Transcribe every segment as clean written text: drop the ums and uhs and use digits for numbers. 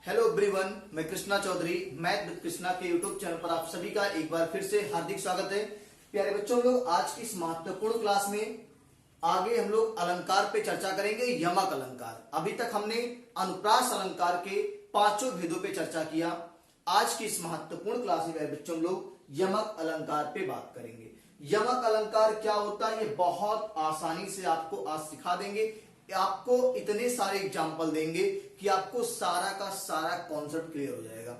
Hello everyone, मैं Krishna Chaudhary math with Krishna के YouTube channel पर आप सभी का एक बार फिर से हार्दिक स्वागत है। प्यारे बच्चों, लोग आज की इस महत्वपूर्ण क्लास में आगे हम लोग अलंकार पे चर्चा करेंगे। यमक अलंकार। अभी तक हमने अनुप्रास अलंकार के पांचों भेदों पे चर्चा किया। आज की इस महत्वपूर्ण क्लास में प्यारे बच्चों, हम लोग यमक अलंकार पे बात करेंगे। यमक अलंकार क्या होता है, ये बहुत आसानी से आपको आज सिखा देंगे। आपको इतने सारे एग्जाम्पल देंगे कि आपको सारा का सारा कॉन्सेप्ट क्लियर हो जाएगा।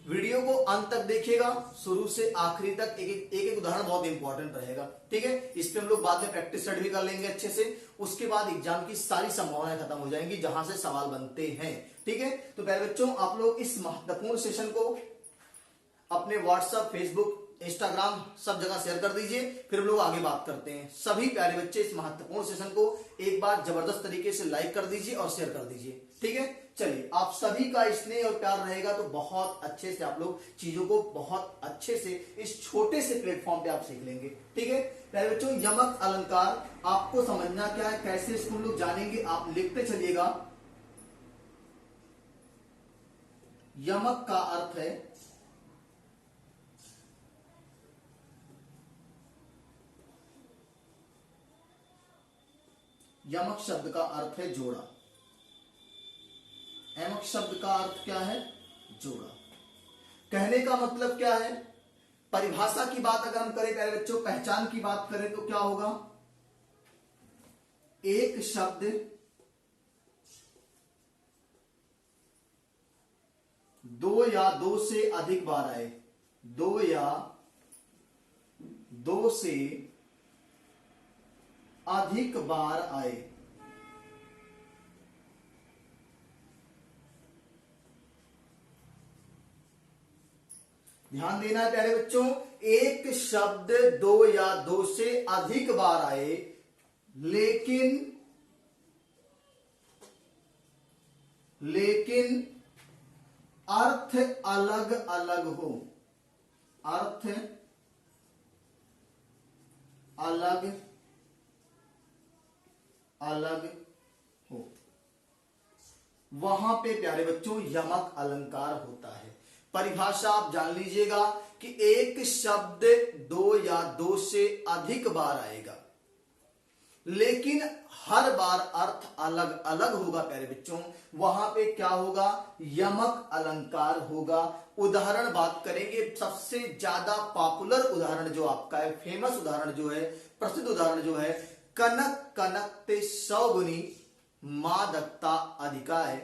वीडियो को अंत तक देखिएगा, शुरू से आखिरी तक एक एक उदाहरण बहुत इंपॉर्टेंट रहेगा। ठीक है, इस पे हम लोग बाद में प्रैक्टिस स्टडी भी कर लेंगे अच्छे से। उसके बाद एग्जाम की सारी संभावनाएं खत्म हो जाएंगी जहां से सवाल बनते हैं। ठीक है, तो प्यारे बच्चों, आप लोग इस महत्वपूर्ण सेशन को अपने व्हाट्सएप, फेसबुक, इंस्टाग्राम सब जगह शेयर कर दीजिए। फिर हम लोग आगे बात करते हैं। सभी प्यारे बच्चे इस महत्वपूर्ण सेशन को एक बार जबरदस्त तरीके से लाइक कर दीजिए और शेयर कर दीजिए। ठीक है, चलिए, आप सभी का स्नेह और प्यार रहेगा तो बहुत अच्छे से आप लोग चीजों को बहुत अच्छे से इस छोटे से प्लेटफॉर्म पे आप सीख लेंगे। ठीक है प्यारे बच्चों, यमक अलंकार आपको समझना क्या है, कैसे इसको हम लोग जानेंगे, आप लिखते चलिएगा। यमक का अर्थ है यमक शब्द का अर्थ है जोड़ा। यमक शब्द का अर्थ क्या है? जोड़ा। कहने का मतलब क्या है? परिभाषा की बात अगर हम करें प्यारे बच्चों, पहचान की बात करें तो क्या होगा? एक शब्द दो या दो से अधिक बार आए, दो या दो से अधिक बार आए। ध्यान देना है प्यारे बच्चों, एक शब्द दो या दो से अधिक बार आए लेकिन अर्थ अलग अलग हो। अर्थ अलग अलग हो, वहां पे प्यारे बच्चों यमक अलंकार होता है। परिभाषा आप जान लीजिएगा कि एक शब्द दो या दो से अधिक बार आएगा लेकिन हर बार अर्थ अलग अलग होगा प्यारे बच्चों, वहां पे क्या होगा? यमक अलंकार होगा। उदाहरण बात करेंगे, सबसे ज्यादा पॉपुलर उदाहरण जो आपका है, फेमस उदाहरण जो है, प्रसिद्ध उदाहरण जो है, कनक कनकते सौगुनी मादकता अधिकाय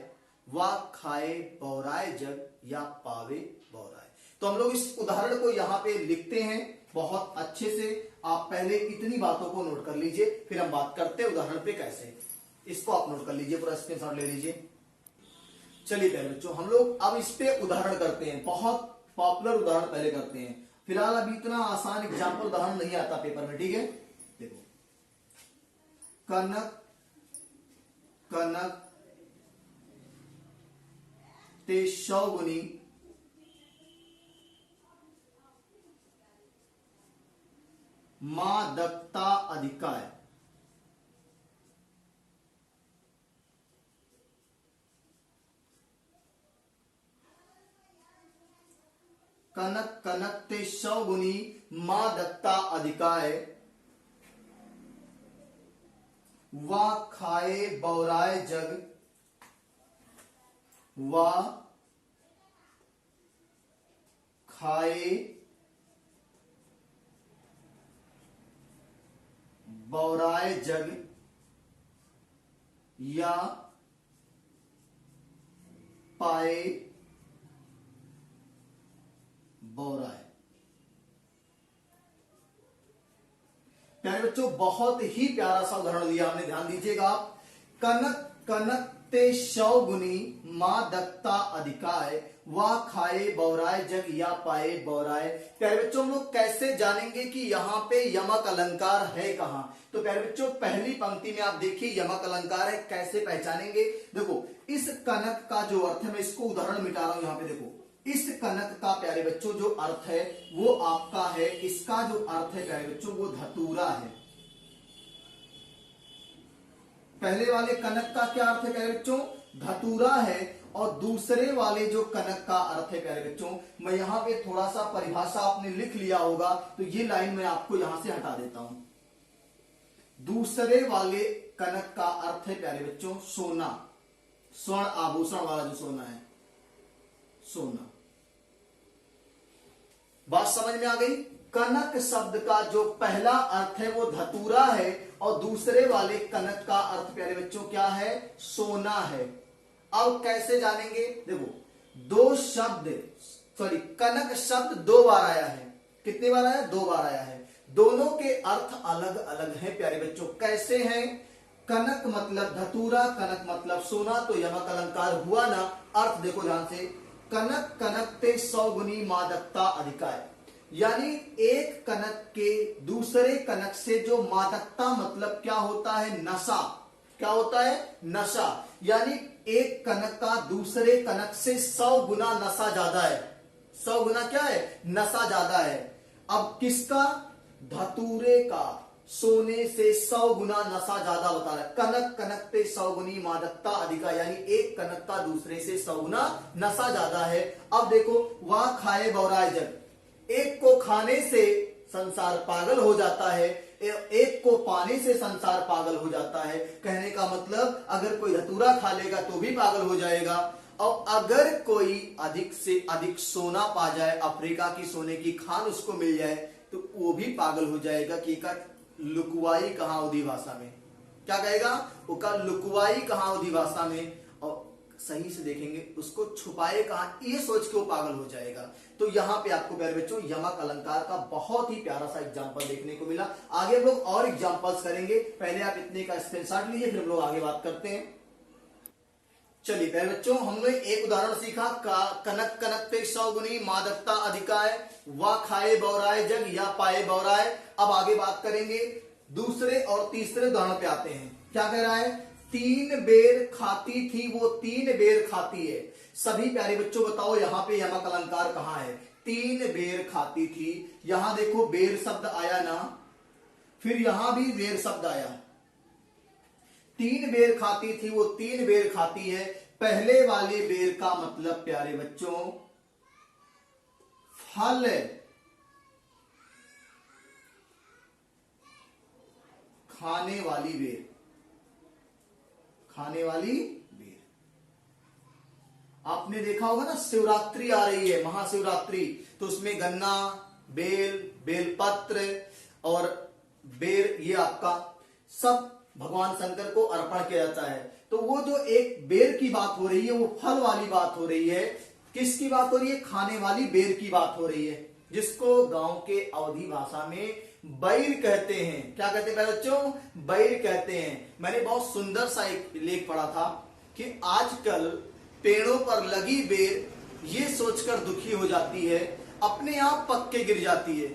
वा खाए बौराए जग या पावे बौराए। तो हम लोग इस उदाहरण को यहां पे लिखते हैं बहुत अच्छे से। आप पहले इतनी बातों को नोट कर लीजिए, फिर हम बात करते हैं उदाहरण पे कैसे। इसको आप नोट कर लीजिए, पूरा स्क्रीनशॉट ले लीजिए। चलिए प्यारे बच्चों, हम लोग अब इस पे उदाहरण करते हैं। बहुत पॉपुलर उदाहरण पहले करते हैं। फिलहाल अभी इतना आसान एग्जाम्पल उदाहरण नहीं आता पेपर में। ठीक है, देखो, कनक कनक ते सौगुनी मादकता अधिकाय। कनक कनक ते सौगुनी मादकता अधिकाय वा खाए बौराए जग वा खाए बौराए जग या पाए बौराए। प्यारे बच्चों, बहुत ही प्यारा सा उदाहरण दिया हमने, ध्यान दीजिएगा आप। कनक कनक ते सौगुनी मादकता अधिकाय वा खाए बौराए जग या पाए बौराए। प्यारे बच्चों, हम लोग कैसे जानेंगे कि यहाँ पे यमक अलंकार है कहां? तो प्यारे बच्चों, पहली पंक्ति में आप देखिए यमक अलंकार है। कैसे पहचानेंगे? देखो, इस कनक का जो अर्थ है, मैं इसको उदाहरण मिटा रहा हूं यहां पे। देखो, इस कनक का प्यारे बच्चों जो अर्थ है वो आपका है, इसका जो अर्थ है प्यारे बच्चों वो धतूरा है। पहले वाले कनक का क्या अर्थ है प्यारे बच्चों? धतूरा है। और दूसरे वाले जो कनक का अर्थ है प्यारे बच्चों, मैं यहां पे थोड़ा सा परिभाषा आपने लिख लिया होगा, तो ये लाइन मैं आपको यहां से हटा देता हूं। दूसरे वाले कनक का अर्थ है प्यारे बच्चों सोना, स्वर्ण आभूषण वाला जो सोना है, सोना। बात समझ में आ गई। कनक शब्द का जो पहला अर्थ है वो धतूरा है और दूसरे वाले कनक का अर्थ प्यारे बच्चों क्या है, सोना है। अब कैसे जानेंगे, देखो दो शब्द, सॉरी कनक शब्द दो बार आया है। कितनी बार आया, दो बार आया है। दोनों के अर्थ अलग अलग हैं प्यारे बच्चों। कैसे हैं, कनक मतलब धतूरा, कनक मतलब सोना, तो यमक अलंकार हुआ ना। अर्थ देखो ध्यान से, कनक कनकते 100 गुनी मादकता अधिकाय, यानी एक कनक के दूसरे कनक से जो मादकता मतलब क्या होता है, नशा। क्या होता है, नशा। यानी एक कनक का दूसरे कनक से 100 गुना नशा ज्यादा है। 100 गुना क्या है, नशा ज्यादा है। अब किसका, धतूरे का सोने से 100 गुना नशा ज्यादा बता रहा है। कनक कनकते 100 गुनी मादकता अधिका, यानी एक कनक का दूसरे से 100 गुना नशा ज्यादा है। अब देखो, वह खाए बौराए जग, एक को खाने से संसार पागल हो जाता है, एक को पाने से संसार पागल हो जाता है। कहने का मतलब अगर कोई धतूरा खा लेगा तो भी पागल हो जाएगा, और अगर कोई अधिक से अधिक सोना पा जाए, अफ्रीका की सोने की खान उसको मिल जाए, तो वो भी पागल हो जाएगा कि का लुकवाई कहां उदी भाषा में। क्या कहेगा, उसका लुकवाई कहां उदी भाषा में, और सही से देखेंगे उसको छुपाए कहां, ये सोच के वो पागल हो जाएगा। तो यहां पे आपको प्यारे बच्चों यमक अलंकार का बहुत ही प्यारा सा एग्जांपल देखने को मिला। आगे हम लोग और एग्जांपल्स करेंगे, पहले आप इतने का स्क्रीनशॉट लीजिए, फिर हम लोग आगे बात करते हैं। चलिए प्यारे बच्चों, हमने एक उदाहरण सीखा, कनक कनकते 100 गुनी मादकता अधिकाय, वा खाए बौराए जग या पाए बौराए। अब आगे बात करेंगे, दूसरे और तीसरे उदाहरण पे आते हैं। क्या कह रहा है, 3 बेर खाती थी वो 3 बेर खाती है। सभी प्यारे बच्चों बताओ यहां पे यमक अलंकार कहां है, 3 बेर खाती थी। यहां देखो बेर शब्द आया ना, फिर यहां भी बेर शब्द आया। 3 बेर खाती थी वो 3 बेर खाती है। पहले वाले बेर का मतलब प्यारे बच्चों फल, खाने वाली बेर, खाने वाली बेर। आपने देखा होगा ना, शिवरात्रि आ रही है, महाशिवरात्रि, तो उसमें गन्ना, बेल, बेलपत्र और बेर, ये आपका सब भगवान शंकर को अर्पण किया जाता है। तो वो जो एक बेर की बात हो रही है, वो फल वाली बात हो रही है। किसकी बात हो रही है, खाने वाली बेर की बात हो रही है, जिसको गांव के अवधी भाषा में बैर कहते हैं। क्या कहते हैं बच्चों, बैर कहते हैं। मैंने बहुत सुंदर सा एक लेख पढ़ा था कि आजकल पेड़ों पर लगी बेर ये सोचकर दुखी हो जाती है, अपने आप पक के गिर जाती है,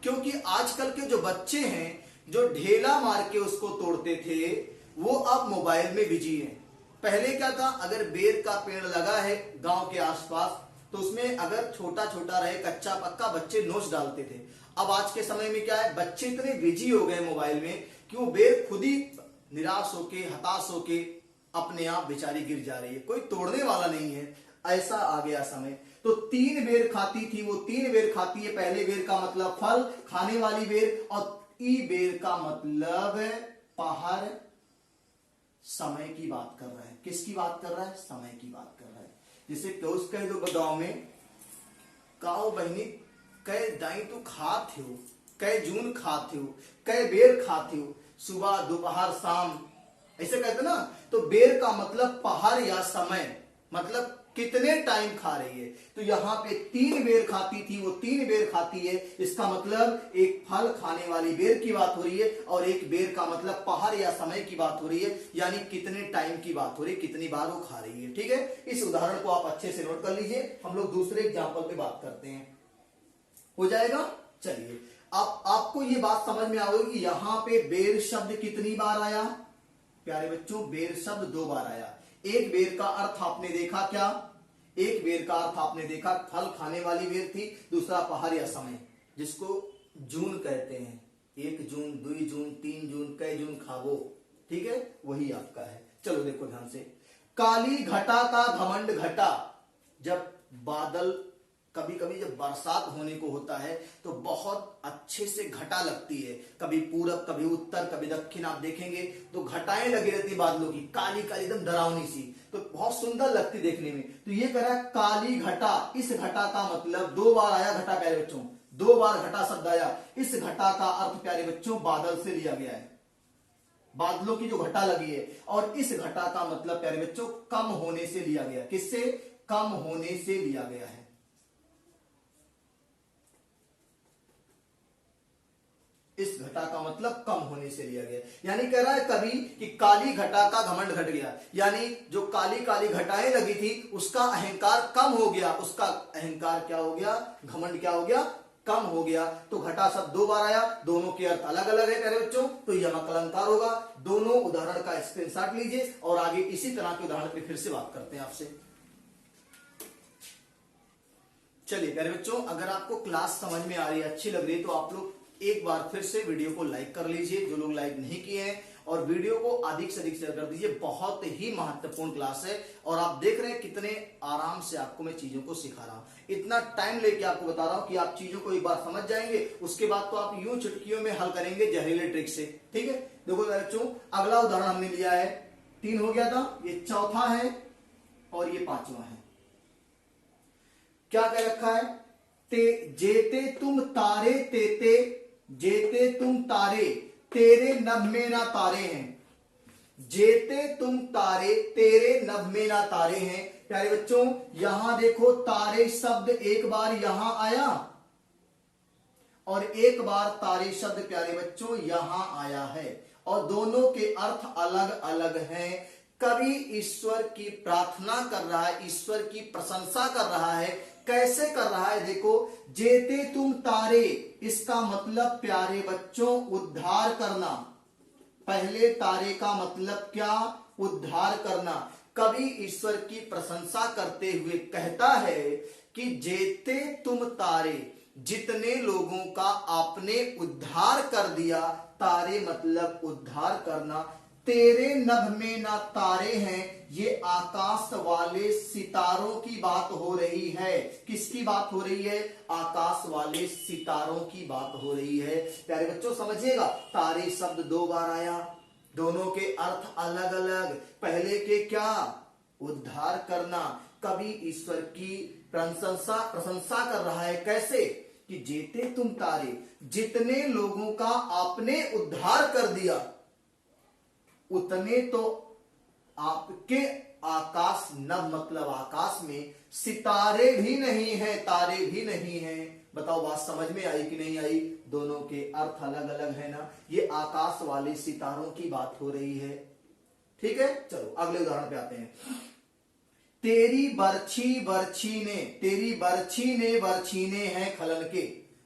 क्योंकि आजकल के जो बच्चे हैं जो ढेला मार के उसको तोड़ते थे, वो अब मोबाइल में बिजी हैं। पहले क्या था, अगर बेर का पेड़ लगा है गांव के आसपास, तो उसमें अगर छोटा छोटा रहे, कच्चा पक्का, बच्चे नोच डालते थे। अब आज के समय में क्या है, बच्चे इतने बिजी हो गए मोबाइल में कि वो बेर खुद ही निराश होके, हताश होके अपने आप बेचारी गिर जा रही है, कोई तोड़ने वाला नहीं है। ऐसा आ गया समय। तो 3 बेर खाती थी वो 3 बेर खाती है। पहले बेर का मतलब फल, खाने वाली बेर, और ई बेर का मतलब पहाड़, समय की बात कर रहा है। किसकी बात कर रहा है, समय की बात कर रहा है। जिसे क्लोज कह दो गांव में, काओ बहनी कै दाई तू खाते हो, कै जून खाते हो, कै बेर खाते हो, सुबह दोपहर शाम, ऐसे कहते ना। तो बेर का मतलब पहाड़ या समय, मतलब कितने टाइम खा रही है। तो यहां पे 3 बेर खाती थी वो 3 बेर खाती है, इसका मतलब एक फल खाने वाली बेर की बात हो रही है, और एक बेर का मतलब पहाड़ या समय की बात हो रही है, यानी कितने टाइम की बात हो रही है, कितनी बार वो खा रही है। ठीक है, इस उदाहरण को आप अच्छे से नोट कर लीजिए। हम लोग दूसरे एग्जाम्पल पे बात करते हैं, हो जाएगा। चलिए, अब आपको ये बात समझ में आ गई कि यहां पे बेर शब्द कितनी बार आया प्यारे बच्चों, बेर शब्द 2 बार आया। एक बेर का अर्थ आपने देखा क्या, एक बेर का अर्थ आपने देखा फल खाने वाली बेर थी, दूसरा पहाड़ या समय, जिसको जून कहते हैं। 1 जून, 2 जून, 3 जून, कई जून खावो, ठीक है, वही आपका है। चलो देखो ध्यान से, काली घटा का घमंड घटा। जब बादल, कभी कभी जब बरसात होने को होता है तो बहुत अच्छे से घटा लगती है, कभी पूरब कभी उत्तर कभी दक्षिण, आप देखेंगे तो घटाएं लगी रहती बादलों की, काली काली एकदम डरावनी सी, तो बहुत सुंदर लगती देखने में। तो ये कह रहा है काली घटा। इस घटा का मतलब, दो बार आया घटा प्यारे बच्चों, दो बार घटा शब्द आया। इस घटा का अर्थ प्यारे बच्चों बादल से लिया गया है, बादलों की जो घटा लगी है। और इस घटा का मतलब प्यारे बच्चों कम होने से लिया गया। किससे? कम होने से लिया गया है। इस घटा का मतलब कम होने से लिया गया। यानी कह रहा है कवि कि काली घटा का घमंड घट गया, यानी जो काली काली घटाएं लगी थी उसका अहंकार कम हो गया। उसका अहंकार क्या हो गया? घमंड क्या हो गया? कम हो गया। तो घटा शब्द दो बार आया, दोनों के अर्थ अलग अलग है प्यारे बच्चों, तो यमक अलंकार होगा। दोनों उदाहरण का स्क्रीनशॉट लीजिए और आगे इसी तरह के उदाहरण पे फिर से बात करते हैं आपसे। चलिए प्यारे बच्चों, अगर आपको क्लास समझ में आ रही है, अच्छी लग रही है, तो आप लोग एक बार फिर से वीडियो को लाइक कर लीजिए, जो लोग लाइक नहीं किए हैं, और वीडियो को अधिक से अधिक शेयर कर दीजिए। बहुत ही महत्वपूर्ण क्लास है और आप देख रहे हैं कितने आराम से आपको मैं चीजों को सिखा रहा हूं। इतना टाइम लेके आपको बता रहा हूं कि आप चीजों को एक बार समझ जाएंगे, उसके बाद तो आप यूं चुटकियों में हल करेंगे जहरीले ट्रिक से। ठीक है, देखो बच्चों, अगला उदाहरण हमने लिया है, 3 हो गया था, ये चौथा है और ये 5वां है। क्या कह रखा है? जेते तुम तारे तेते, जेते तुम तारे तेरे नभ में ना तारे हैं। जेते तुम तारे तेरे नभ में ना तारे हैं। प्यारे बच्चों, यहां देखो तारे शब्द एक बार यहां आया और एक बार तारे शब्द प्यारे बच्चों यहां आया है, और दोनों के अर्थ अलग अलग हैं। कवि ईश्वर की प्रार्थना कर रहा है, ईश्वर की प्रशंसा कर रहा है। कैसे कर रहा है? देखो, जेते तुम तारे, इसका मतलब प्यारे बच्चों उद्धार करना। पहले तारे का मतलब क्या? उद्धार करना। कवि ईश्वर की प्रशंसा करते हुए कहता है कि जेते तुम तारे, जितने लोगों का आपने उद्धार कर दिया, तारे मतलब उद्धार करना। तेरे नभ में ना तारे हैं, ये आकाश वाले सितारों की बात हो रही है। किसकी बात हो रही है? आकाश वाले सितारों की बात हो रही है। प्यारे बच्चों समझिएगा, तारे शब्द दो बार आया, दोनों के अर्थ अलग अलग। पहले के क्या? उद्धार करना। कवि ईश्वर की प्रशंसा कर रहा है। कैसे? कि जेते तुम तारे, जितने लोगों का आपने उद्धार कर दिया, उतने तो आपके आकाश नभ मतलब आकाश में सितारे भी नहीं है, तारे भी नहीं है। बताओ बात समझ में आई कि नहीं आई? दोनों के अर्थ अलग अलग है ना। ये आकाश वाले सितारों की बात हो रही है। ठीक है, चलो अगले उदाहरण पे आते हैं। तेरी बरछी बरछी ने, तेरी बरछी ने बरछीने हैं खलन के।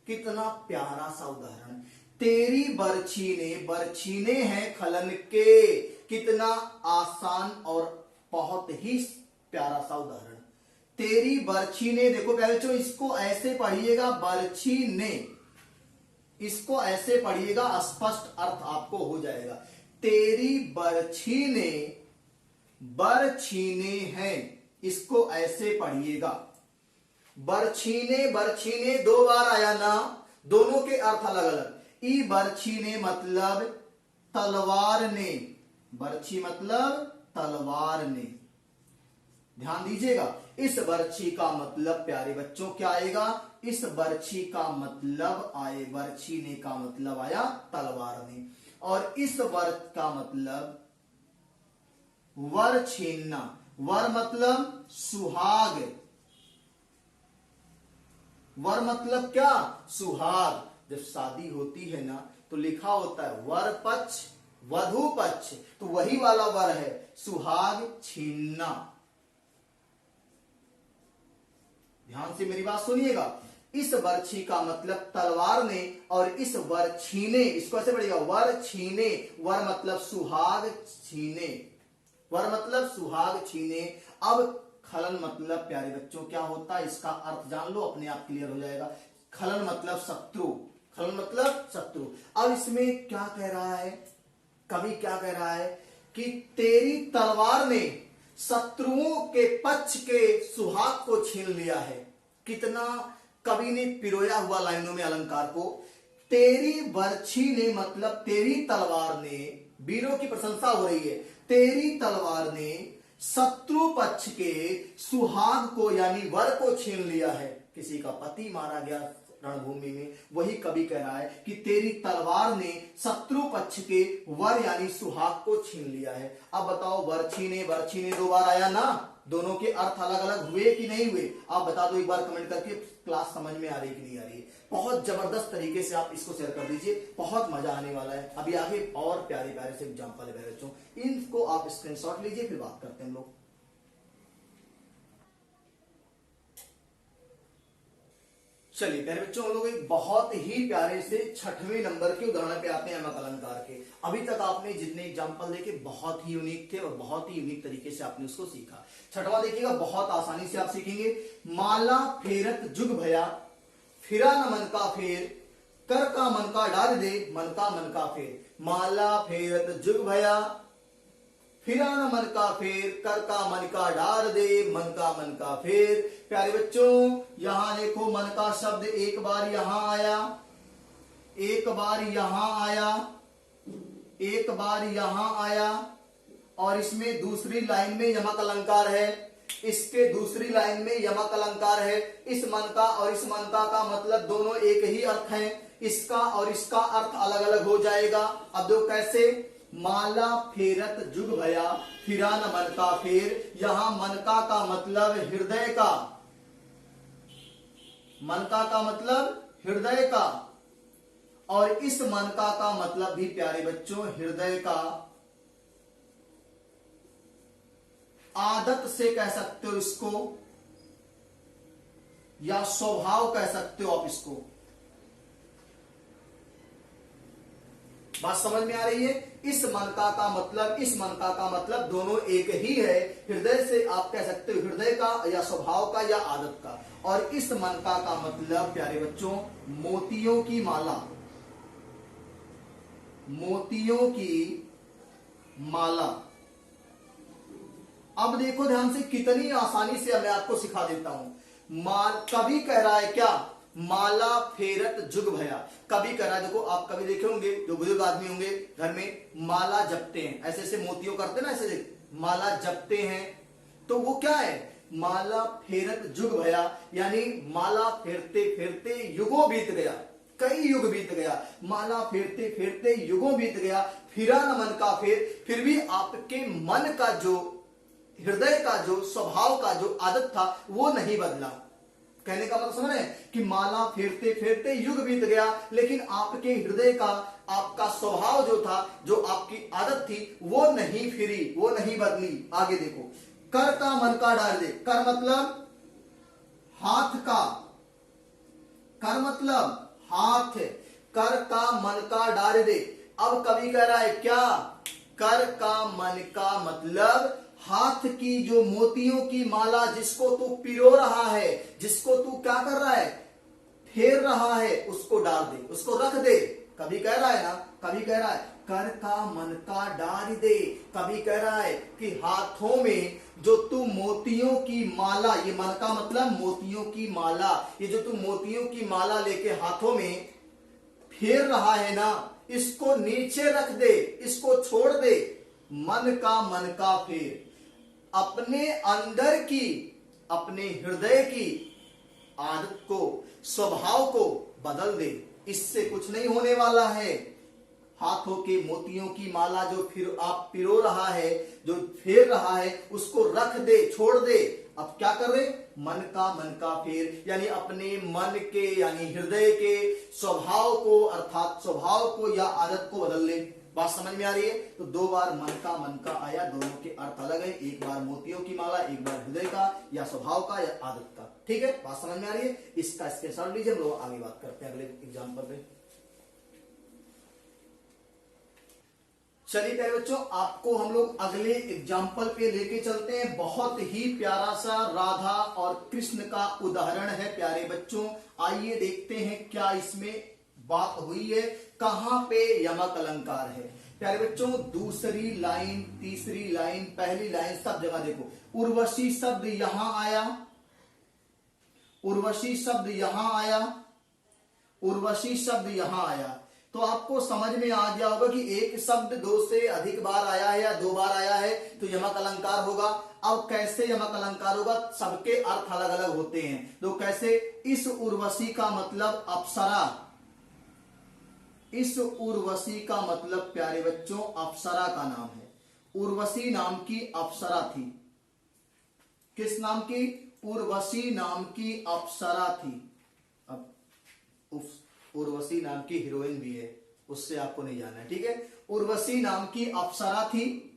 कितना प्यारा सा उदाहरण। तेरी बरछी ने बरछीने हैं खलन के। कितना आसान और बहुत ही प्यारा सा उदाहरण। तेरी बरछी ने, देखो प्यारे बच्चों, इसको ऐसे पढ़िएगा बरछी ने, इसको ऐसे पढ़िएगा, स्पष्ट अर्थ आपको हो जाएगा। तेरी बरछी ने बरछीने हैं, इसको ऐसे पढ़िएगा। बरछीने बरछीने दो बार आया ना, दोनों के अर्थ अलग अलग। ई बरछीने मतलब तलवार ने, बरछी मतलब तलवार ने। ध्यान दीजिएगा, इस बरछी का मतलब प्यारे बच्चों क्या आएगा? इस बरछी का मतलब आए, बरछी ने का मतलब आया तलवार ने, और इस वर का मतलब वर छीनना। वर मतलब सुहाग, वर मतलब क्या? सुहाग। जब शादी होती है ना तो लिखा होता है वर पक्ष वधु पक्ष, तो वही वाला वर है, सुहाग छीनना। ध्यान से मेरी बात सुनिएगा। इस बरछी का मतलब तलवार ने, और इस वर छीने, इसको ऐसे पढ़िएगा वर छीने। वर मतलब सुहाग छीने, वर मतलब सुहाग छीने। अब खलन मतलब प्यारे बच्चों क्या होता है, इसका अर्थ जान लो, अपने आप क्लियर हो जाएगा। खलन मतलब शत्रु, खलन मतलब शत्रु। अब इसमें क्या कह रहा है कवि? क्या कह रहा है कि तेरी तलवार ने, शत्रुओं के पक्ष के सुहाग को छीन लिया है। कितना कवि ने पिरोया हुआ लाइनों में अलंकार को। तेरी बर्छी ने मतलब तेरी तलवार ने, वीरों की प्रशंसा हो रही है, तेरी तलवार ने शत्रु पक्ष के सुहाग को यानी वर को छीन लिया है। किसी का पति मारा गया रणभूमि में, वही कवि कह रहा है कि तेरी तलवार ने शत्रु पक्ष के वर यानी सुहाग को छीन लिया है। अब बताओ, वर्षी ने दो बार आया ना, दोनों के अर्थ अलग अलग हुए कि नहीं हुए? आप बता दो एक बार कमेंट करके, क्लास समझ में आ रही कि नहीं आ रही है। बहुत जबरदस्त तरीके से आप इसको शेयर कर दीजिए, बहुत मजा आने वाला है। अभी आगे और प्यारे प्यारे से एग्जाम्पल है बच्चों, इनको आप स्क्रीनशॉट लीजिए, फिर बात करते हैं हम लोग। चलिए प्यारे बच्चों, हम लोग एक बहुत ही प्यारे से 6वें नंबर के उदाहरण पे आते हैं यमक अलंकार के। अभी तक आपने जितने एग्जाम्पल देखे बहुत ही यूनिक थे और बहुत ही यूनिक तरीके से आपने उसको सीखा। छठवां देखिएगा, बहुत आसानी से आप सीखेंगे। माला फेरत जुग भया, फिरा न मन का फेर, कर का मन का डार दे, मन का फेर। माला फेरत जुग भया, फिरा न मन का फेर, कर का मन का डार दे, मन का फेर। प्यारे बच्चों, यहां देखो मन का शब्द एक बार यहां आया, एक बार यहां आया, एक बार यहां आया, और इसमें दूसरी लाइन में यमक अलंकार है, इसके दूसरी लाइन में यमक अलंकार है। इस मन का और इस मन का मतलब दोनों एक ही अर्थ है, इसका और इसका अर्थ अलग अलग हो जाएगा। अब दो कैसे? माला फेरत जुग भया, फिरा न मन का फेर। यहां मनका का मतलब हृदय का, मनका का मतलब हृदय का, और इस मनका का मतलब भी प्यारे बच्चों हृदय का। आदत से कह सकते हो इसको, या स्वभाव कह सकते हो आप इसको। बात समझ में आ रही है? इस मनका का मतलब, इस मनका का मतलब दोनों एक ही है। हृदय से आप कह सकते हो हृदय का, या स्वभाव का, या आदत का। और इस मनका का मतलब प्यारे बच्चों मोतियों की माला, मोतियों की माला। अब देखो ध्यान से, कितनी आसानी से मैं आपको सिखा देता हूं। कवि कह रहा है क्या? माला फेरत जुग भया। कभी कह रहा है, देखो आप कभी देखे होंगे, जो बुजुर्ग आदमी होंगे घर में माला जपते हैं, ऐसे ऐसे मोतियों करते हैं ना, ऐसे देख माला जपते हैं, तो वो क्या है? माला फेरत जुग भया, यानी माला फेरते फेरते युगों बीत गया, कई युग बीत गया, माला फेरते फेरते युगों बीत गया। फिरा न मन का फेर, फिर भी आपके मन का जो, हृदय का जो, स्वभाव का जो आदत था वो नहीं बदला। कहने का मतलब समझ रहे हैं कि माला फेरते फेरते युग बीत गया, लेकिन आपके हृदय का, आपका स्वभाव जो था, जो आपकी आदत थी, वो नहीं फिरी, वो नहीं बदली। आगे देखो, कर का मन का डाल दे। कर मतलब हाथ का, कर मतलब हाथ, कर का मन का डाल दे। अब कवि कह रहा है क्या? कर का मन का मतलब हाथ की जो मोतियों की माला, जिसको तू पिरो रहा है, जिसको तू क्या कर रहा है? फेर रहा है, उसको डाल दे, उसको रख दे। कभी कह रहा है ना, कभी कह रहा है कर का मन का डाल दे। कभी कह रहा है कि हाथों में जो तू मोतियों की माला, ये मन का मतलब मोतियों की माला, ये जो तू मोतियों की माला लेके हाथों में फेर रहा है ना, इसको नीचे रख दे, इसको छोड़ दे। मन का फेर, अपने अंदर की, अपने हृदय की आदत को, स्वभाव को बदल दे। इससे कुछ नहीं होने वाला है। हाथों के मोतियों की माला जो फिर आप पिरो रहा है, जो फेर रहा है, उसको रख दे, छोड़ दे। अब क्या कर रहे? मन का फेर, यानी अपने मन के, यानी हृदय के स्वभाव को, अर्थात स्वभाव को या आदत को बदल ले। बात समझ में आ रही है? तो दो बार मन का आया, दोनों के अर्थ अलग है। एक बार मोतियों की माला, एक बार हृदय का या स्वभाव का या आदत का। ठीक है, बात समझ में आ रही है? इसका स्क्रीनशॉट लीजिए, हम लोग आगे बात करते हैं अगले एग्जाम्पल पे। चलिए प्यारे बच्चों, आपको हम लोग अगले एग्जाम्पल पे लेके चलते हैं। बहुत ही प्यारा सा राधा और कृष्ण का उदाहरण है प्यारे बच्चों। आइए देखते हैं क्या इसमें बात हुई है, कहां पे यमक अलंकार है। प्यारे बच्चों दूसरी लाइन, तीसरी लाइन, पहली लाइन, सब जगह देखो उर्वशी शब्द यहां आया, उर्वशी शब्द यहां आया, उर्वशी शब्द यहां आया। तो आपको समझ में आ गया होगा कि एक शब्द दो से अधिक बार आया है या दो बार आया है तो यमक अलंकार होगा। अब कैसे यमक अलंकार होगा, सबके अर्थ अलग अलग होते हैं। तो कैसे, इस उर्वशी का मतलब अप्सरा, इस उर्वशी का मतलब प्यारे बच्चों अप्सरा का नाम है। उर्वशी नाम की अप्सरा थी। किस नाम की? उर्वशी नाम की अप्सरा थी। अब उर्वशी नाम की हीरोइन भी है, उससे आपको नहीं जाना है, ठीक है। उर्वशी नाम की अप्सरा थी।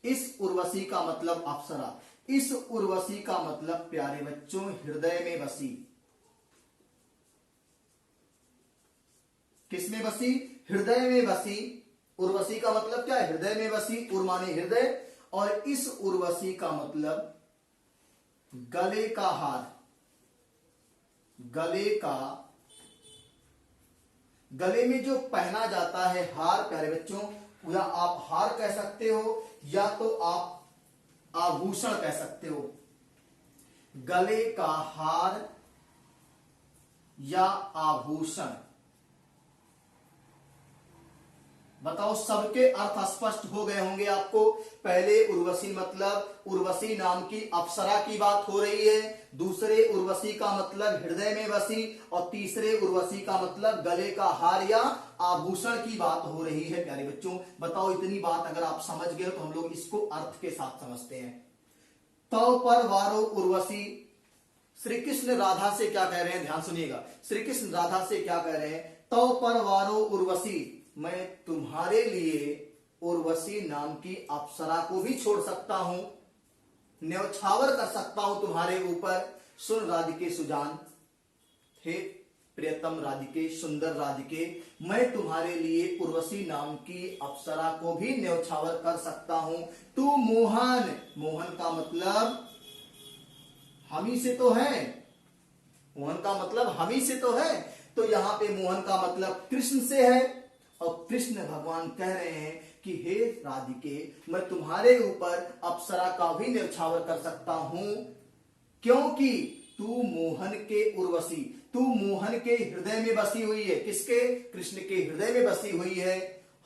इस उर्वशी का मतलब अप्सरा, इस उर्वशी का मतलब प्यारे बच्चों हृदय में बसी। किसमें बसी? हृदय में बसी। उर्वशी का मतलब क्या है? हृदय में बसी। उर माने हृदय, और इस उर्वशी का मतलब गले का हार, गले का, गले में जो पहना जाता है हार प्यारे बच्चों, या आप हार कह सकते हो या तो आप आभूषण कह सकते हो। गले का हार या आभूषण, बताओ सबके अर्थ स्पष्ट हो गए होंगे आपको। पहले उर्वशी मतलब उर्वशी नाम की अप्सरा की बात हो रही है, दूसरे उर्वशी का मतलब हृदय में बसी, और तीसरे उर्वशी का मतलब गले का हार या आभूषण की बात हो रही है प्यारे बच्चों। बताओ इतनी बात अगर आप समझ गए तो हम लोग इसको अर्थ के साथ समझते हैं। तव पर वारो उर्वशी, श्री कृष्ण राधा से क्या कह रहे हैं, ध्यान सुनिएगा। श्री कृष्ण राधा से क्या कह रहे हैं? तव पर वारो उर्वशी, मैं तुम्हारे लिए उर्वशी नाम की अप्सरा को भी छोड़ सकता हूं, न्यौछावर कर सकता हूं तुम्हारे ऊपर। सुन राधिके सुजान, हे प्रियतम राधिके, सुंदर राधिके, मैं तुम्हारे लिए उर्वशी नाम की अप्सरा को भी न्यौछावर कर सकता हूं। तू मोहन, मोहन का मतलब हम ही से तो है, मोहन का मतलब हम ही से तो है। तो यहां पे मोहन का मतलब कृष्ण से है, और कृष्ण भगवान कह रहे हैं कि हे राधिके, मैं तुम्हारे ऊपर अप्सरा का भी न्यौछावर कर सकता हूं, क्योंकि तू मोहन के उर्वशी, तू मोहन के हृदय में बसी हुई है। किसके? कृष्ण के हृदय में बसी हुई है।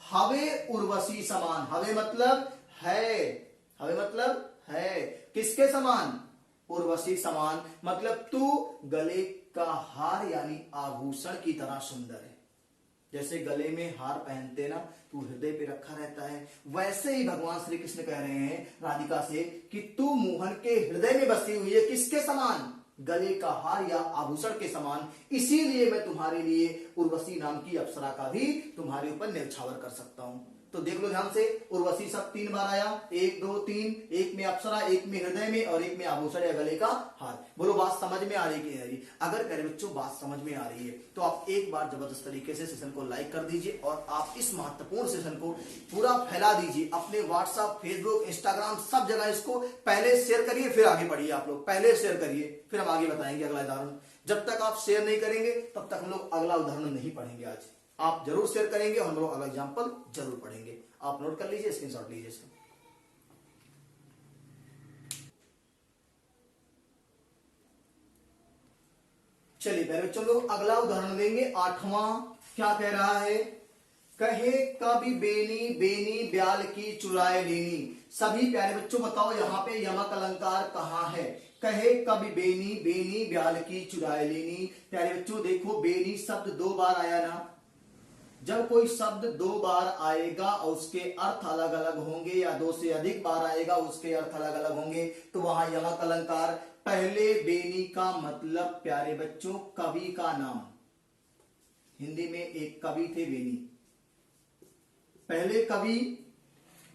हवे उर्वशी समान, हवे मतलब है, हवे मतलब है, किसके समान? उर्वशी समान, मतलब तू गले का हार यानी आभूषण की तरह सुंदर है। जैसे गले में हार पहनते ना तू हृदय पे रखा रहता है, वैसे ही भगवान श्री कृष्ण कह रहे हैं राधिका से कि तू मोहन के हृदय में बसी हुई है। किसके समान? गले का हार या आभूषण के समान। इसीलिए मैं तुम्हारे लिए उर्वशी नाम की अप्सरा का भी तुम्हारे ऊपर न्यौछावर कर सकता हूं। तो देख लो ध्यान से, उर्वशी शब्द 3 बार आया, 1 2 3, एक में अप्सरा, एक में हृदय में, और एक में आभूषण या गले का हार। बोलो बात समझ में आ रही कि नहीं आ रही? अगर प्यारे बच्चों बात समझ में आ रही है तो आप एक बार जबरदस्त तरीके से सेशन को लाइक कर दीजिए, और आप इस महत्वपूर्ण सेशन को पूरा फैला दीजिए अपने व्हाट्सएप, फेसबुक, इंस्टाग्राम, सब जगह इसको पहले शेयर करिए, फिर आगे बढ़िए। आप लोग पहले शेयर करिए, फिर हम आगे बताएंगे अगला उदाहरण। जब तक आप शेयर नहीं करेंगे तब तक हम लोग अगला उदाहरण नहीं पढ़ेंगे। आज आप जरूर शेयर करेंगे और हम लोग अगला एग्जाम्पल जरूर पढ़ेंगे। आप नोट कर लीजिए, स्क्रीनशॉट लीजिए इसका। चलिए पहले बच्चों लोग अगला उदाहरण देंगे। 8वां क्या कह रहा है? कहे कभी बेनी बेनी ब्याल की चुराए लेनी। सभी प्यारे बच्चों बताओ यहाँ पे यमक अलंकार कहाँ है? कहे कभी बेनी बेनी ब्याल की चुराए लेनी। प्यारे बच्चों देखो, बेनी शब्द 2 बार आया ना। जब कोई शब्द 2 बार आएगा और उसके अर्थ अलग अलग होंगे, या 2 से अधिक बार आएगा उसके अर्थ अलग अलग होंगे, तो वहां यमक अलंकार। पहले बेनी का मतलब प्यारे बच्चों कवि का नाम, हिंदी में एक कवि थे बेनी। पहले कवि,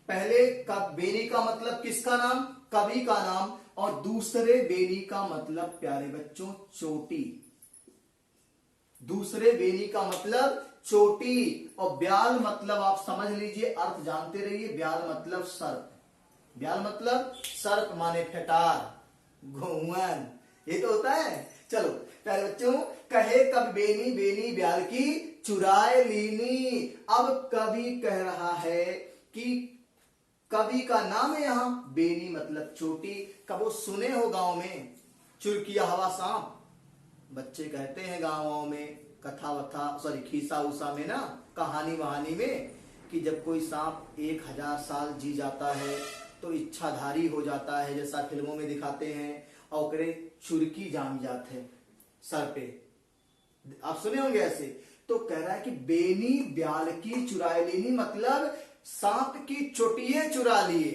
बेनी का मतलब किसका नाम? कवि का नाम। और दूसरे बेनी का मतलब प्यारे बच्चों चोटी, दूसरे बेनी का मतलब चोटी। और ब्याल मतलब आप समझ लीजिए, अर्थ जानते रहिए। ब्याल मतलब सर्प, ब्याल मतलब सर्प माने ठटार, घुंघन, ये तो होता है। चलो प्यारे बच्चों, कहे कब बेनी बेनी ब्याल की चुराए लीनी। अब कवि कह रहा है कि कवि का नाम है यहाँ बेनी मतलब छोटी। कब वो सुने हो गांव में चुरकिया हवा सांप, बच्चे कहते हैं गांवों में कथा वथा सॉरी खीसा उसा में ना, कहानी वहानी में, कि जब कोई सांप 1000 साल जी जाता है तो इच्छाधारी हो जाता है, जैसा फिल्मों में दिखाते हैं, और ओकरे चुरकी जाम जाते हैं सर पे। आप सुने होंगे ऐसे। तो कह रहा है कि बेनी ब्याल की चुराए लेनी मतलब सांप की चोटिये चुरा लिए।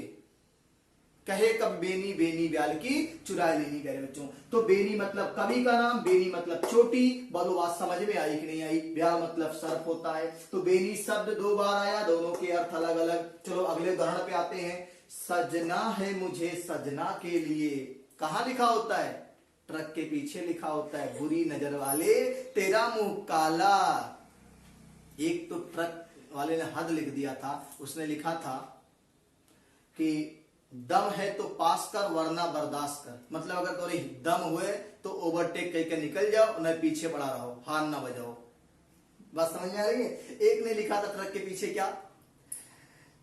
कहे कब बेनी बेनी ब्याल की चुराए लेनी। प्यारे बच्चों, तो बेनी मतलब कवि का नाम, बेनी मतलब चोटी। बोलो बात समझ में आई कि नहीं आई? ब्याल मतलब सर्प होता है। तो बेनी शब्द 2 बार आया, दोनों के अर्थ अलग अलग। चलो अगले उदाहरण पे आते हैं। सजना है मुझे सजना के लिए, कहां लिखा होता है? ट्रक के पीछे लिखा होता है, बुरी नजर वाले तेरा मुंह काला। एक तो ट्रक वाले ने हद लिख दिया था, उसने लिखा था कि दम है तो पास कर वरना बर्दाश्त कर। मतलब अगर तुम्हारे दम हुए तो ओवरटेक करके निकल जाओ, न पीछे पड़ा रहो, हार ना बजाओ। बात समझ में आ रही है? एक ने लिखा था ट्रक के पीछे क्या,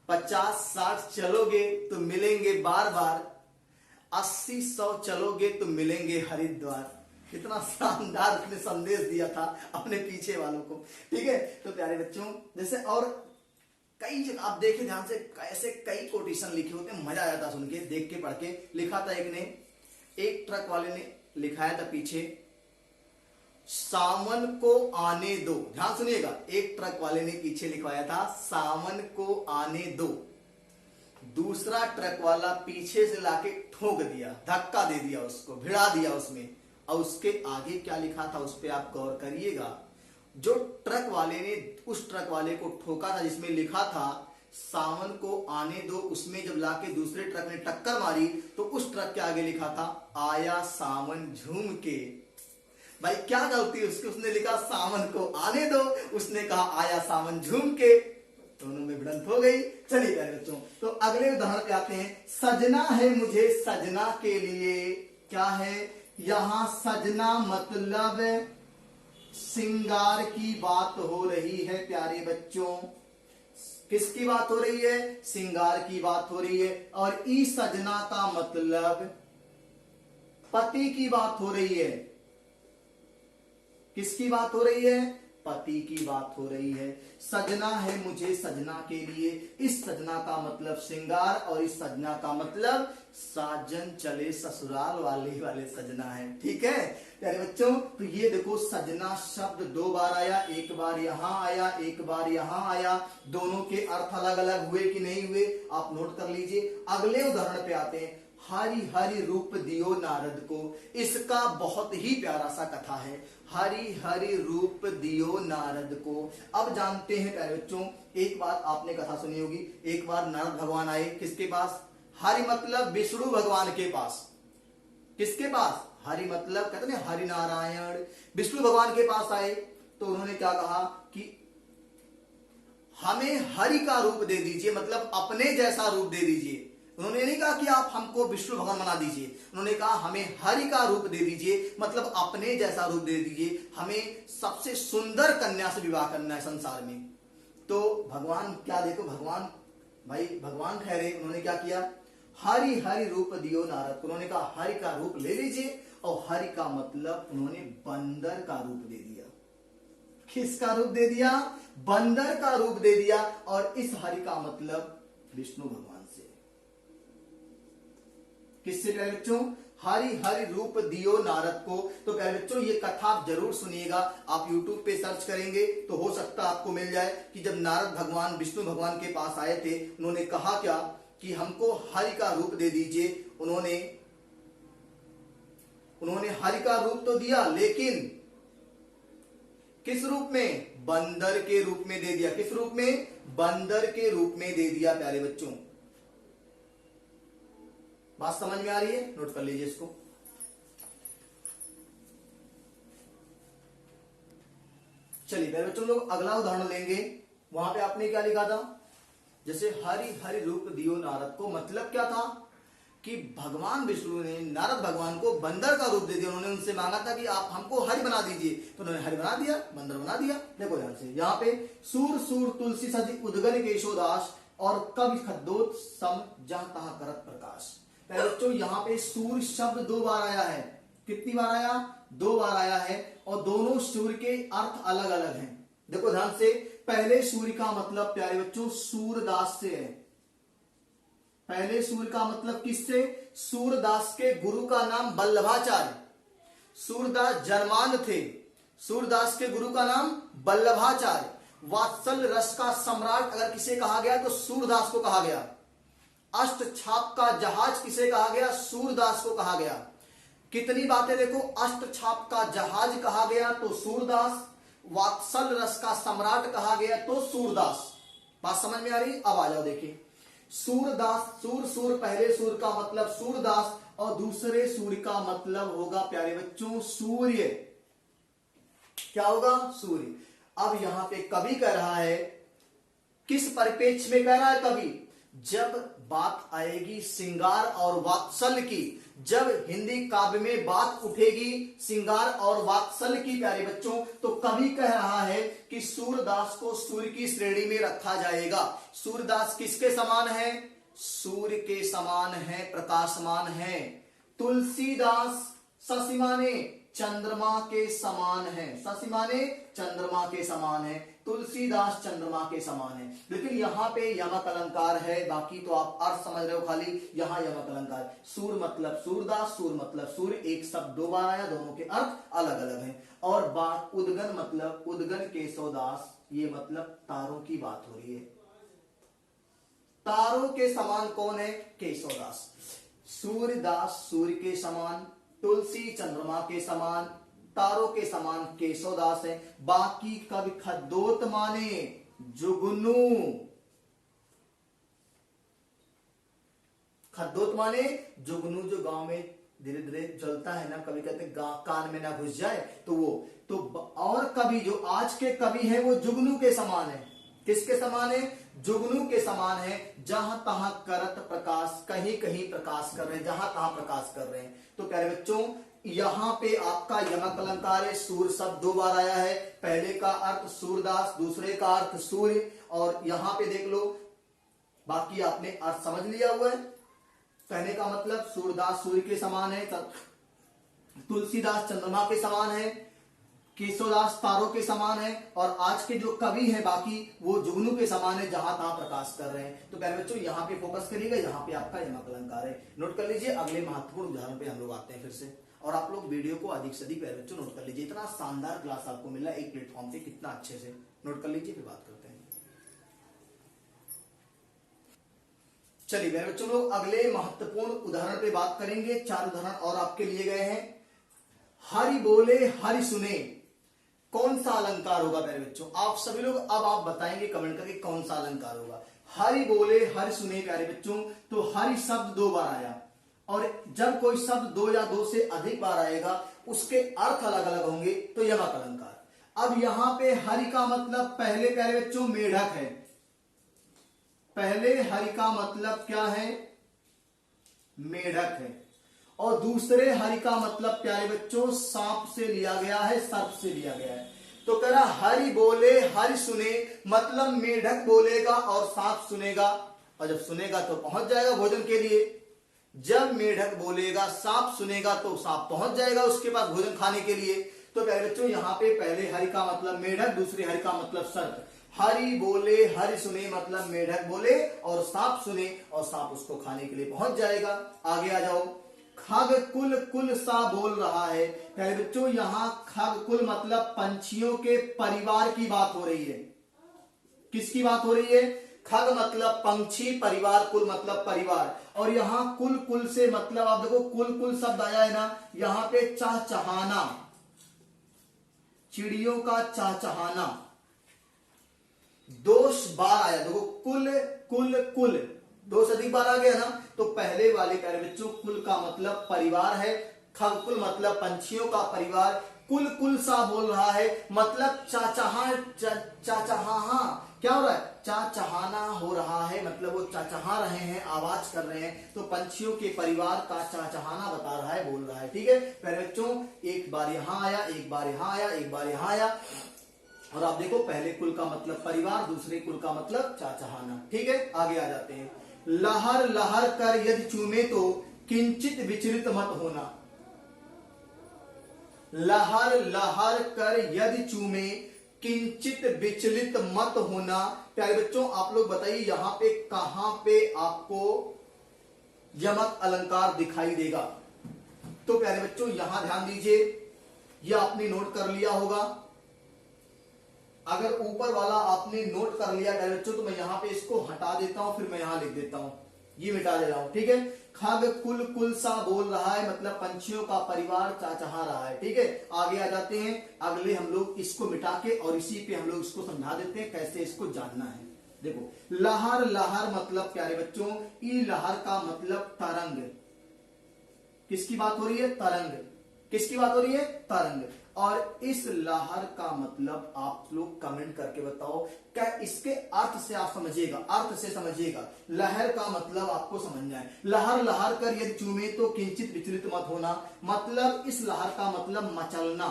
50-60 चलोगे तो मिलेंगे बार बार, 80-100 चलोगे तो मिलेंगे हरिद्वार। कितना शानदार उसने संदेश दिया था अपने पीछे वालों को। ठीक है, तो प्यारे बच्चों जैसे और कई जगह आप देखें ध्यान से, ऐसे कई कोटेशन लिखे होते हैं, मजा आया था सुन के, देख के, पढ़ के। लिखा था एक ने, एक ट्रक वाले ने लिखाया था पीछे, सावन को आने दो। ध्यान सुनिएगा, एक ट्रक वाले ने पीछे लिखवाया था सावन को आने दो। दूसरा ट्रक वाला पीछे से लाके ठोक दिया, धक्का दे दिया उसको, भिड़ा दिया उसमें। और उसके आगे क्या लिखा था उस पर आप गौर करिएगा। जो ट्रक वाले ने उस ट्रक वाले को ठोका था जिसमें लिखा था सावन को आने दो, उसमें जब लाके दूसरे ट्रक ने टक्कर मारी तो उस ट्रक के आगे लिखा था आया सावन झूम के। भाई क्या गलती उसकी, उसने लिखा सावन को आने दो, उसने कहा आया सावन झूम के, दोनों में भिड़ंत हो गई। चलिए प्यारे बच्चों, तो अगले उदाहरण पे आते हैं। सजना है मुझे सजना के लिए, क्या है यहां सजना मतलब सिंगार की बात हो रही है। प्यारे बच्चों किसकी बात हो रही है? सिंगार की बात हो रही है। और ई सजना का मतलब पति की बात हो रही है। किसकी बात हो रही है? पति की बात हो रही है। सजना है मुझे सजना के लिए, इस सजना का मतलब श्रृंगार, और इस सजना का मतलब साजन चले ससुराल वाले सजना है। ठीक है प्यारे बच्चों, तो ये देखो सजना शब्द 2 बार आया, एक बार यहां आया, एक बार यहां आया। दोनों के अर्थ अलग अलग हुए कि नहीं हुए आप नोट कर लीजिए। अगले उदाहरण पे आते हैं। हरि हरि रूप दियो नारद को, इसका बहुत ही प्यारा सा कथा है। हरि हरि रूप दियो नारद को। अब जानते हैं प्यारे बच्चों, एक बात आपने कथा सुनी होगी, एक बार नारद भगवान आए किसके पास? हरि मतलब विष्णु भगवान के पास। किसके पास? हरि मतलब कहते हैं हरि नारायण, विष्णु भगवान के पास आए तो उन्होंने क्या कहा कि हमें हरि का रूप दे दीजिए, मतलब अपने जैसा रूप दे दीजिए। उन्होंने नहीं कहा कि आप हमको विष्णु भगवान बना दीजिए, उन्होंने कहा हमें हरि का रूप दे दीजिए, मतलब अपने जैसा रूप दे दीजिए। हमें सबसे सुंदर कन्या से विवाह करना है संसार में। तो भगवान क्या, देखो भगवान, भाई भगवान ठहरे, उन्होंने क्या किया? हरि हरि रूप दियो नारद। उन्होंने कहा हरि का रूप ले लीजिए, और हरि का मतलब उन्होंने बंदर का रूप दे दिया। किसका रूप दे दिया? बंदर का रूप दे दिया। और इस हरि का मतलब विष्णु भगवान से। किससे प्यारे बच्चों? हरि हरि रूप दियो नारद को। तो प्यारे बच्चों ये कथा आप जरूर सुनिएगा, आप YouTube पे सर्च करेंगे तो हो सकता है आपको मिल जाए कि जब नारद भगवान विष्णु भगवान के पास आए थे, उन्होंने कहा क्या कि हमको हरि का रूप दे दीजिए। उन्होंने हरि का रूप तो दिया, लेकिन किस रूप में? बंदर के रूप में दे दिया। किस रूप में? बंदर के रूप में दे दिया। प्यारे बच्चों बात समझ में आ रही है? नोट कर लीजिए इसको। चलिए प्यारे बच्चों लोग अगला उदाहरण लेंगे। वहां पे आपने क्या लिखा था? जैसे हरि हरि रूप दियो नारद को, मतलब क्या था कि भगवान विष्णु ने नारद भगवान को बंदर का रूप दे दिया। उन्होंने उनसे मांगा था कि आप हमको हरि बना दीजिए, तो उन्होंने हरि बना दिया, बंदर बना दिया। देखो ध्यान से, यहाँ पे सूर सूर तुलसी सजी उदगन केशोदास और कवि खद्दोत सम जहां तहां करत प्रकाश। पहले बच्चों यहाँ पे सूर्य शब्द 2 बार आया है। कितनी बार आया? 2 बार आया है, और दोनों सूर्य के अर्थ अलग अलग हैं। देखो ध्यान से, पहले सूर्य का मतलब प्यारे बच्चों सूरदास से है। पहले सूर्य का मतलब किससे? सूरदास के गुरु का नाम वल्लभाचार्य। सूरदास जर्मान थे। सूरदास के गुरु का नाम वल्लभाचार्य। वात्सल्य रस का सम्राट अगर किसे कहा गया तो सूरदास को कहा गया। अष्ट छाप का जहाज किसे कहा गया? सूरदास को कहा गया। कितनी बातें देखो, अष्ट छाप का जहाज कहा गया तो सूरदास, वात्सल्य रस का सम्राट कहा गया तो सूरदास। बात समझ में आ रही? अब आ जाओ, देखिए सूरदास, सूर सूर, पहले सूर का मतलब सूरदास और दूसरे सूर्य का मतलब होगा प्यारे बच्चों सूर्य। क्या होगा? सूर्य। अब यहां पे कवि कह रहा है, किस परिप्रेक्ष्य में कह रहा है कवि? जब बात आएगी श्रृंगार और वात्सल्य की, जब हिंदी काव्य में बात उठेगी श्रृंगार और वात्सल्य की प्यारे बच्चों, तो कवि कह रहा है कि सूरदास को सूर्य की श्रेणी में रखा जाएगा। सूरदास किसके समान है? सूर्य के समान है, प्रकाशमान है। तुलसीदास शशि माने चंद्रमा के समान है। शशि माने चंद्रमा के समान है, तुलसीदास चंद्रमा के समान है। लेकिन यहाँ पे यमक अलंकार है, बाकी तो आप अर्थ समझ रहे हो खाली। यहाँ यमक अलंकार, सूर मतलब सूरदास, सूर मतलब सूर्य, एक शब्द 2 बार आया, दोनों के अर्थ अलग अलग हैं। और बात उदगन मतलब उदगन केशवदास, ये मतलब तारों की बात हो रही है। तारों के समान कौन है? केशवदास। सूर्यदास सूर्य के समान, तुलसी चंद्रमा के समान, तारों के समान केशवदास है। बाकी कवि खद्दोत माने जुगनू। खद्दोत माने जुगनू, जो गांव में धीरे धीरे जलता है ना, कभी कहते हैं कान में ना घुस जाए, तो वो तो। और कवि जो आज के कवि हैं वो जुगनू के समान है। किसके समान है? जुगनू के समान है। जहां तहां करत प्रकाश, कहीं कहीं प्रकाश कर रहे हैं, जहां तहां प्रकाश कर रहे हैं। तो प्यारे बच्चों, यहां पे आपका यमक अलंकार है। सूर्य शब्द 2 बार आया है। पहले का अर्थ सूरदास, दूसरे का अर्थ सूर्य। और यहां पे देख लो, बाकी आपने अर्थ समझ लिया हुआ है। कहने का मतलब सूरदास सूर्य के समान है, तुलसीदास चंद्रमा के समान है, केशवदास तारों के समान है, और आज के जो कवि हैं बाकी वो जुगनू के समान है, जहां तहां प्रकाश कर रहे हैं। तो प्यारे बच्चों, यहाँ पे फोकस करिएगा, यहाँ पे आपका यमक अलंकार है। नोट कर लीजिए। अगले महत्वपूर्ण उदाहरण पे हम लोग आते हैं फिर से, और आप लोग वीडियो को अधिक से अधिक प्यारे बच्चों नोट कर लीजिए। इतना शानदार क्लास आपको मिला एक प्लेटफॉर्म पे, कितना अच्छे से नोट कर लीजिए, फिर बात करते हैं। चलिए प्यारे बच्चों, लोग अगले महत्वपूर्ण उदाहरण पे बात करेंगे। 4 उदाहरण और आपके लिए गए हैं। हरि बोले हरि सुने, कौन सा अलंकार होगा प्यारे बच्चों? आप सभी लोग अब आप बताएंगे कमेंट करके कौन सा अलंकार होगा। हरि बोले हरि सुने प्यारे बच्चों, तो हरि शब्द 2 बार आया, और जब कोई शब्द 2 या 2 से अधिक बार आएगा उसके अर्थ अलग अलग होंगे, तो यमक अलंकार। अब यहां पे हरि का मतलब पहले प्यारे बच्चों मेढक है। पहले हरि का मतलब क्या है? मेढक है। और दूसरे हरि का मतलब प्यारे बच्चों सांप से लिया गया है, सर्प से लिया गया है। तो कह रहा हरि बोले हरि सुने, मतलब मेढक बोलेगा और सांप सुनेगा, और जब सुनेगा तो पहुंच जाएगा भोजन के लिए। जब मेढक बोलेगा सांप सुनेगा तो सांप पहुंच जाएगा उसके पास भोजन खाने के लिए। तो प्यारे बच्चों, यहाँ पे पहले हरि का मतलब मेढक, दूसरे हरि का मतलब सर्प। हरि बोले हरि सुने मतलब मेढक बोले और सांप सुने, और सांप उसको खाने के लिए पहुंच जाएगा। आगे आ जाओ। खग कुल कुल सा बोल रहा है। प्यारे बच्चों, यहां खग कुल मतलब पंछियों के परिवार की बात हो रही है। किसकी बात हो रही है? खग मतलब पंछी, परिवार, कुल मतलब परिवार। और यहां कुल कुल से मतलब आप देखो कुल कुल शब्द आया है ना, यहां पे चहचहाना, चिड़ियों का चहचहाना, 2 बार आया। देखो कुल कुल कुल 2 से अधिक बार आ गया ना, तो पहले वाले प्यारे बच्चों कुल का मतलब परिवार है, खग कुल मतलब पंछियों का परिवार। कुल कुल सा बोल रहा है मतलब चाचहा, क्या हो रहा है? चाचहाना हो रहा है, मतलब वो चाचहा रहे हैं, आवाज कर रहे हैं, तो पंछियों के परिवार का चाचहाना बता रहा है, बोल रहा है। ठीक है प्यारे बच्चों, एक बार यहां आया, एक बार यहां आया, एक बार यहां आया, और आप देखो पहले कुल का मतलब परिवार, दूसरे कुल का मतलब चाचहाना। ठीक है आगे आ जाते हैं। लहर लहर कर यदि चूमे तो किंचित विचलित मत होना। लहर लहर कर यदि चूमे किंचित विचलित मत होना। प्यारे बच्चों आप लोग बताइए यहां पे कहां पे आपको यमक अलंकार दिखाई देगा? तो प्यारे बच्चों यहां ध्यान दीजिए, यह आपने नोट कर लिया होगा। अगर ऊपर वाला आपने नोट कर लिया प्यारे बच्चों, तो मैं यहां पे इसको हटा देता हूं, फिर मैं यहां लिख देता हूं, ये मिटा दे रहा हूं। ठीक है, खग कुल कुल सा बोल रहा है, मतलब पंछियों का परिवार चाचहा रहा है। ठीक है आगे आ जाते हैं, अगले हम लोग इसको मिटा के और इसी पे हम लोग इसको समझा देते हैं कैसे इसको जानना है। देखो लहर लहर मतलब प्यारे बच्चों, ई लहर का मतलब तरंग। किसकी बात हो रही है? तरंग। किसकी बात हो रही है? तरंग। और इस लहर का मतलब आप लोग कमेंट करके बताओ, क्या इसके अर्थ से आप समझिएगा, अर्थ से समझिएगा। लहर का मतलब आपको समझना है। लहर लहर कर यदि चूमे तो किंचित विचलित मत होना, मतलब इस लहर का मतलब मचलना।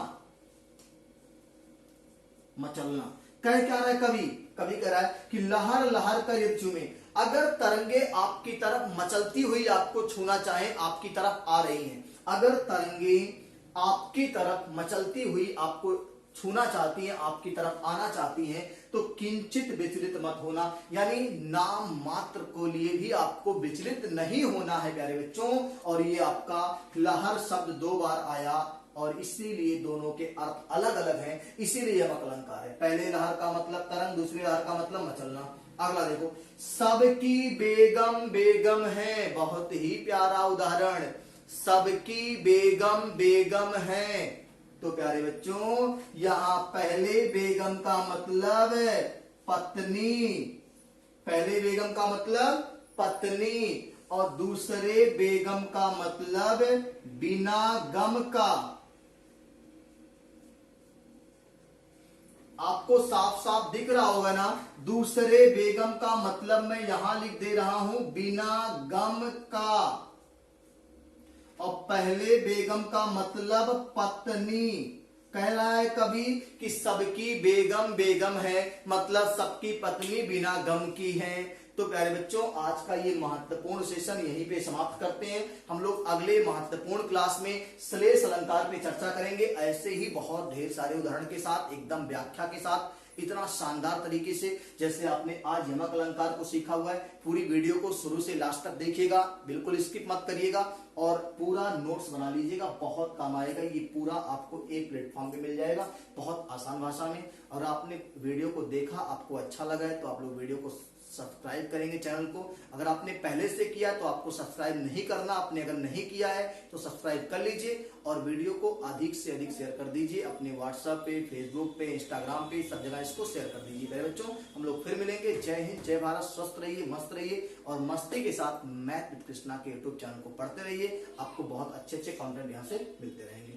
मचलना कह क्या रहा है कवि? कवि कह रहा है कि लहर लहर कर यदि चूमे, अगर तरंगे आपकी तरफ मचलती हुई आपको छूना चाहे, आपकी तरफ आ रही हैं, अगर तरंगे आपकी तरफ मचलती हुई आपको छूना चाहती हैं, आपकी तरफ आना चाहती हैं, तो किंचित विचलित मत होना, यानी नाम मात्र को लिए भी आपको विचलित नहीं होना है प्यारे बच्चों। और ये आपका लहर शब्द 2 बार आया और इसीलिए दोनों के अर्थ अलग अलग हैं, इसीलिए यमक अलंकार है। पहले लहर का मतलब तरंग, दूसरी लहर का मतलब मचलना। अगला देखो, सबकी बेगम बेगम है, बहुत ही प्यारा उदाहरण। सबकी बेगम बेगम है, तो प्यारे बच्चों यहां पहले बेगम का मतलब पत्नी, पहले बेगम का मतलब पत्नी, और दूसरे बेगम का मतलब बिना गम का। आपको साफ साफ दिख रहा होगा ना, दूसरे बेगम का मतलब मैं यहां लिख दे रहा हूं बिना गम का, और पहले बेगम का मतलब पत्नी। कह रहा है कवि कि सबकी बेगम बेगम है, मतलब सबकी पत्नी बिना गम की है। तो प्यारे बच्चों आज का ये महत्वपूर्ण सेशन यहीं पे समाप्त करते हैं। हम लोग अगले महत्वपूर्ण क्लास में श्लेष अलंकार पे चर्चा करेंगे, ऐसे ही बहुत ढेर सारे उदाहरण के साथ, एकदम व्याख्या के साथ, इतना शानदार तरीके से जैसे आपने आज यमक अलंकार को सीखा हुआ है। पूरी वीडियो को शुरू से लास्ट तक देखिएगा, बिल्कुल स्किप मत करिएगा, और पूरा नोट्स बना लीजिएगा, बहुत काम आएगा। ये पूरा आपको एक प्लेटफॉर्म पे मिल जाएगा, बहुत आसान भाषा में। और आपने वीडियो को देखा, आपको अच्छा लगा है तो आप लोग वीडियो को सब्सक्राइब करेंगे चैनल को। अगर आपने पहले से किया तो आपको सब्सक्राइब नहीं करना, आपने अगर नहीं किया है तो सब्सक्राइब कर लीजिए, और वीडियो को अधिक से अधिक शेयर कर दीजिए अपने व्हाट्सएप पे, फेसबुक पे, इंस्टाग्राम पे, सब जगह इसको शेयर कर दीजिए। मेरे बच्चों हम लोग फिर मिलेंगे। जय हिंद, जय भारत, स्वस्थ रहिए, मस्त रहिए, और मस्ती के साथ मैथ विद कृष्णा के यूट्यूब चैनल को पढ़ते रहिए। आपको बहुत अच्छे अच्छे कंटेंट यहाँ से मिलते रहेंगे।